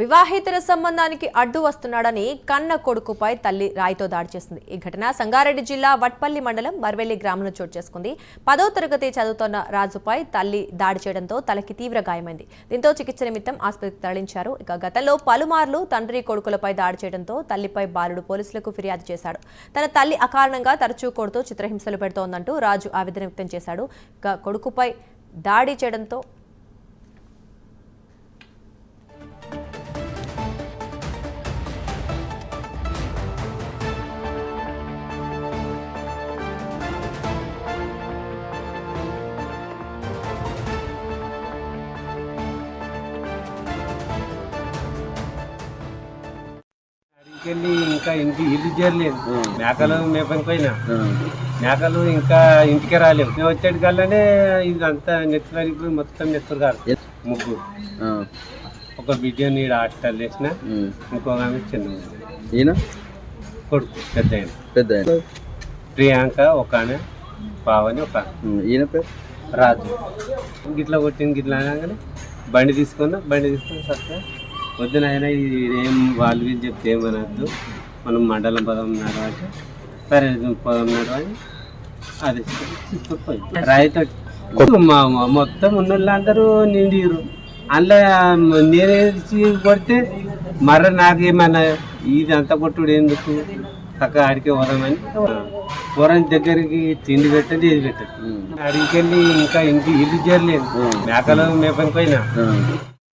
వివాహేతర సంబంధానికి అడ్డు వస్తున్నాడని కన్న కొడుకుపై తల్లి రాయితో దాడి చేసింది. ఈ ఘటన సంగారెడ్డి జిల్లా వట్పల్లి మండలం బర్వెల్లి గ్రామంలో చోటు చేసుకుంది. 10వ తరగతి చదువుతున్న రాజుపై తల్లి దాడి చేయడంతో తలకి తీవ్ర గాయమైంది. దీంతో చికిత్స నిమిత్తం ఆసుపత్రికి తరలించారు. ఇక గతంలో పలుమార్లు తండ్రి కొడుకులపై దాడి చేయడంతో తల్లిపై బాలుడు పోలీసులకు ఫిర్యాదు చేశాడు. తన తల్లి అకారణంగా తరచూ కొడుతూ చిత్రహింసలు పెడుతోందంటూ రాజు ఆవేదన వ్యక్తం చేశాడు. ఇక కొడుకుపై దాడి చేయడంతో ఇంకా ఇల్లు చేరలేదు. మేకలు మేపని పోయినా మేకలు ఇంకా ఇంటికి రాలేవు. మేము వచ్చేటి కల్లానే ఇదంతా నెత్తువరిగిపోయి మొత్తం నెత్తురు కాదు. ముగ్గురు, ఒక బిడ్డని హాస్టల్ వేసిన, ఇంకొక ఆమె చిన్న కొడుకు పెద్ద ప్రియాంక, ఒక ఆమె పావని, ఒక ఈయన పేరు రాజు. గిట్లా కొట్టింది. గిట్లా అనగానే బండి తీసుకొని సత్తా వద్దున అయినా ఏం వాళ్ళు వీళ్ళు చెప్తే ఏమనద్దు, మనం మండలం 10 అంటే సరే 10 అని అది తీసుకుపోయి రాయితో మొత్తం ఉన్న వాళ్ళందరూ నిండిరు. అందులో నేనేసి కొడితే మర్ర నాకేమన్నా ఇది అంత కొట్టుడు ఎందుకు, చక్కగా ఆడికి వదమని వరం దగ్గరికి తిండి పెట్టండి, ఇది పెట్టండి. అడిగికెళ్ళి ఇంకా ఇల్లు చేరలేదు. మేకలు మేపని పోయినా